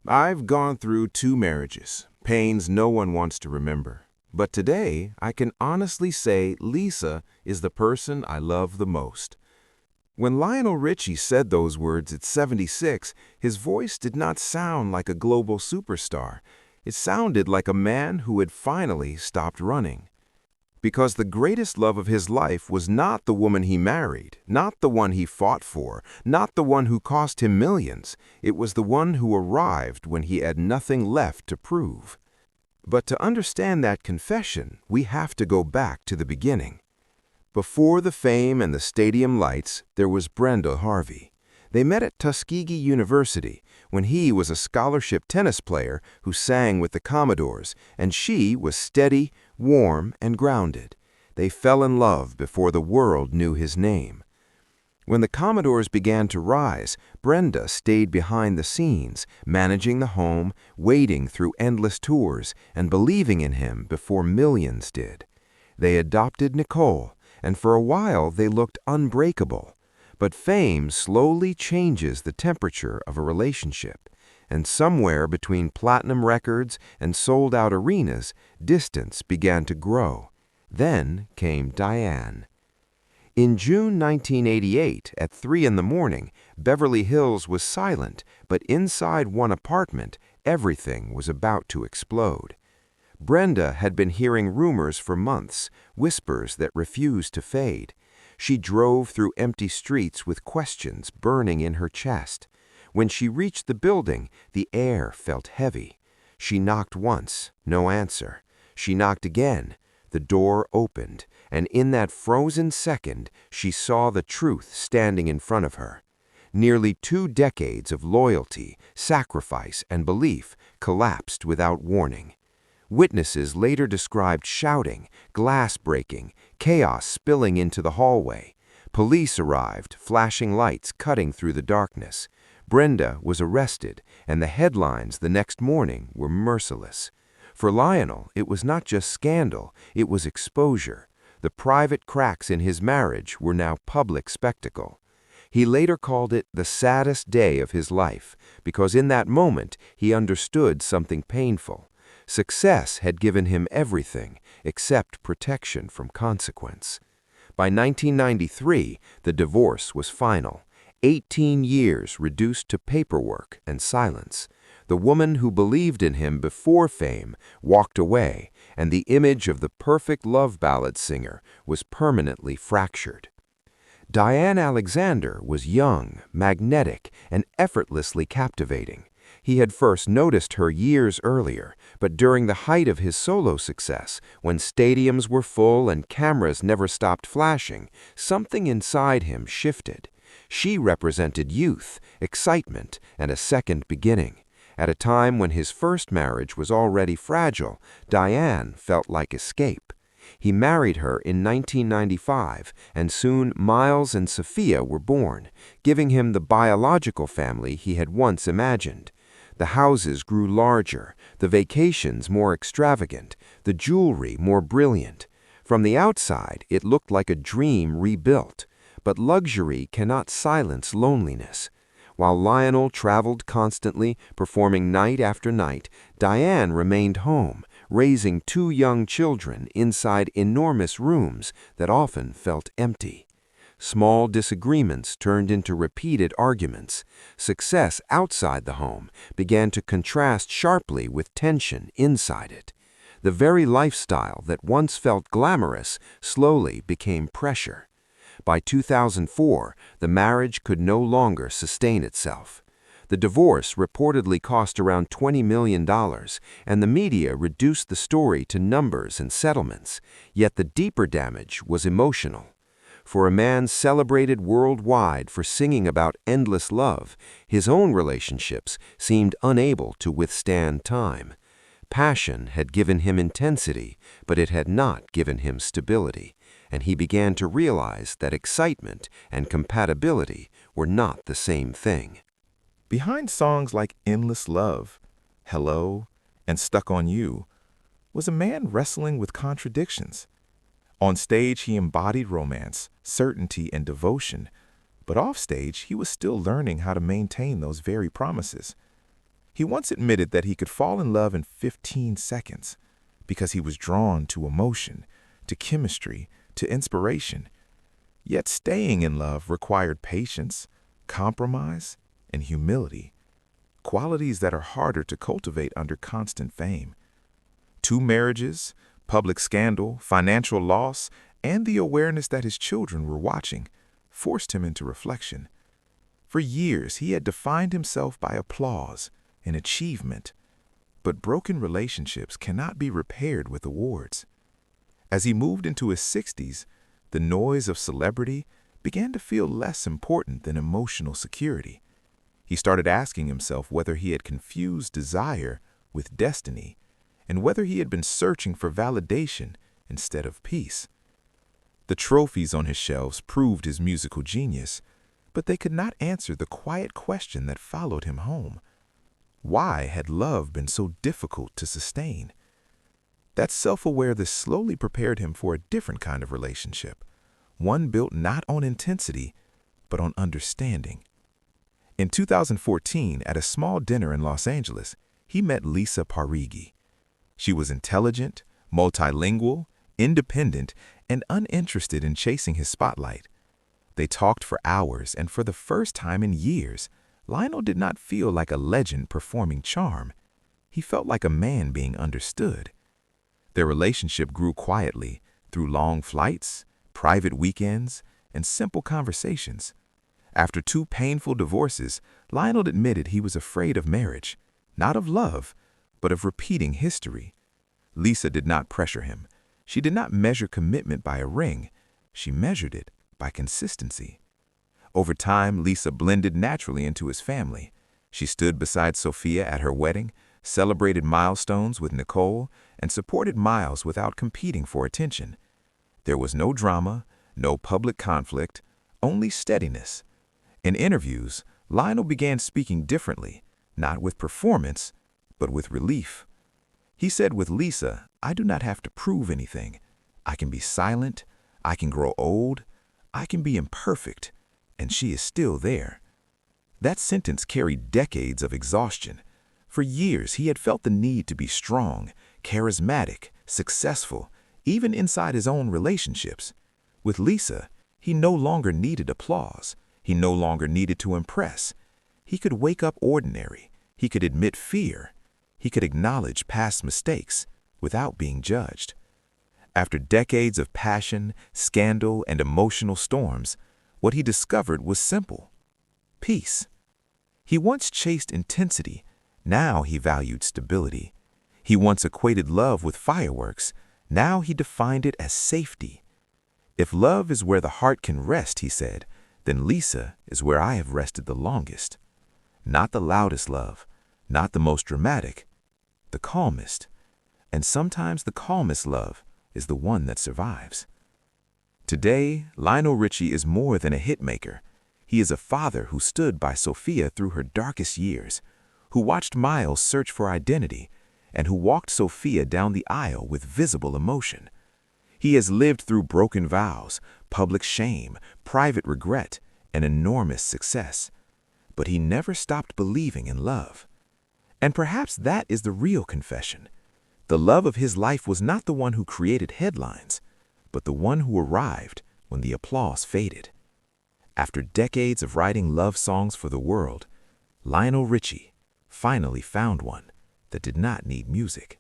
I've gone through 2 marriages, pains no one wants to remember. But today, I can honestly say Lisa is the person I love the most. When Lionel Richie said those words at 76, his voice did not sound like a global superstar. It sounded like a man who had finally stopped running. Because the greatest love of his life was not the woman he married, not the one he fought for, not the one who cost him millions. It was the one who arrived when he had nothing left to prove. But to understand that confession, we have to go back to the beginning. Before the fame and the stadium lights, there was Brenda Harvey. They met at Tuskegee University when he was a scholarship tennis player who sang with the Commodores, and she was steady, warm, and grounded. They fell in love before the world knew his name. When the Commodores began to rise, Brenda stayed behind the scenes, managing the home, waiting through endless tours, and believing in him before millions did. They adopted Nicole, and for a while they looked unbreakable. But fame slowly changes the temperature of a relationship, and somewhere between platinum records and sold-out arenas, distance began to grow. Then came Diane. In June 1988, at 3 in the morning, Beverly Hills was silent, but inside one apartment, everything was about to explode. Brenda had been hearing rumors for months, whispers that refused to fade. She drove through empty streets with questions burning in her chest. When she reached the building, the air felt heavy. She knocked once, no answer. She knocked again. The door opened, and in that frozen second, she saw the truth standing in front of her. Nearly 2 decades of loyalty, sacrifice, and belief collapsed without warning. Witnesses later described shouting, glass breaking, chaos spilling into the hallway. Police arrived, flashing lights cutting through the darkness. Brenda was arrested, and the headlines the next morning were merciless. For Lionel, it was not just scandal, it was exposure. The private cracks in his marriage were now public spectacle. He later called it the saddest day of his life, because in that moment he understood something painful. Success had given him everything except protection from consequence. By 1993, the divorce was final. 18 years reduced to paperwork and silence. The woman who believed in him before fame walked away, and the image of the perfect love ballad singer was permanently fractured. Diane Alexander was young, magnetic, and effortlessly captivating. He had first noticed her years earlier, but during the height of his solo success, when stadiums were full and cameras never stopped flashing, something inside him shifted. She represented youth, excitement, and a second beginning. At a time when his first marriage was already fragile, Diane felt like escape. He married her in 1995, and soon Miles and Sophia were born, giving him the biological family he had once imagined. The houses grew larger, the vacations more extravagant, the jewelry more brilliant. From the outside, it looked like a dream rebuilt. But luxury cannot silence loneliness. While Lionel traveled constantly, performing night after night, Diane remained home, raising 2 young children inside enormous rooms that often felt empty. Small disagreements turned into repeated arguments. Success outside the home began to contrast sharply with tension inside it. The very lifestyle that once felt glamorous slowly became pressure. By 2004, the marriage could no longer sustain itself. The divorce reportedly cost around $20 million, and the media reduced the story to numbers and settlements. Yet the deeper damage was emotional. For a man celebrated worldwide for singing about endless love, his own relationships seemed unable to withstand time. Passion had given him intensity, but it had not given him stability, and he began to realize that excitement and compatibility were not the same thing. Behind songs like Endless Love, Hello, and Stuck on You was a man wrestling with contradictions. On stage, he embodied romance, certainty, and devotion, but off stage, he was still learning how to maintain those very promises. He once admitted that he could fall in love in 15 seconds because he was drawn to emotion, to chemistry, to inspiration. Yet staying in love required patience, compromise, and humility, qualities that are harder to cultivate under constant fame. 2 marriages, public scandal, financial loss, and the awareness that his children were watching forced him into reflection. For years, he had defined himself by applause and achievement, but broken relationships cannot be repaired with awards. As he moved into his 60s, the noise of celebrity began to feel less important than emotional security. He started asking himself whether he had confused desire with destiny, and whether he had been searching for validation instead of peace. The trophies on his shelves proved his musical genius, but they could not answer the quiet question that followed him home. Why had love been so difficult to sustain? That self-awareness slowly prepared him for a different kind of relationship, one built not on intensity, but on understanding. In 2014, at a small dinner in Los Angeles, he met Lisa Parigi. She was intelligent, multilingual, independent, and uninterested in chasing his spotlight. They talked for hours, and for the first time in years, Lionel did not feel like a legend performing charm. He felt like a man being understood. Their relationship grew quietly through long flights, private weekends, and simple conversations. After 2 painful divorces, Lionel admitted he was afraid of marriage, not of love, but of repeating history. Lisa did not pressure him. She did not measure commitment by a ring. She measured it by consistency. Over time, Lisa blended naturally into his family. She stood beside Sophia at her wedding, celebrated milestones with Nicole, and supported Miles without competing for attention. There was no drama, no public conflict, only steadiness. In interviews, Lionel began speaking differently, not with performance, but with relief. He said with Lisa, "I do not have to prove anything. I can be silent, I can grow old, I can be imperfect, and she is still there." That sentence carried decades of exhaustion. For years, he had felt the need to be strong, charismatic, successful, even inside his own relationships. With Lisa, he no longer needed applause. He no longer needed to impress. He could wake up ordinary. He could admit fear. He could acknowledge past mistakes without being judged. After decades of passion, scandal, and emotional storms, what he discovered was simple: peace. He once chased intensity. Now he valued stability. He once equated love with fireworks. Now he defined it as safety. "If love is where the heart can rest," he said, "then Lisa is where I have rested the longest." Not the loudest love, not the most dramatic, the calmest. And sometimes the calmest love is the one that survives. Today, Lionel Richie is more than a hitmaker. He is a father who stood by Sophia through her darkest years, who watched Miles search for identity, and who walked Sophia down the aisle with visible emotion. He has lived through broken vows, public shame, private regret, and enormous success. But he never stopped believing in love. And perhaps that is the real confession. The love of his life was not the one who created headlines, but the one who arrived when the applause faded. After decades of writing love songs for the world, Lionel Richie finally found one that did not need music.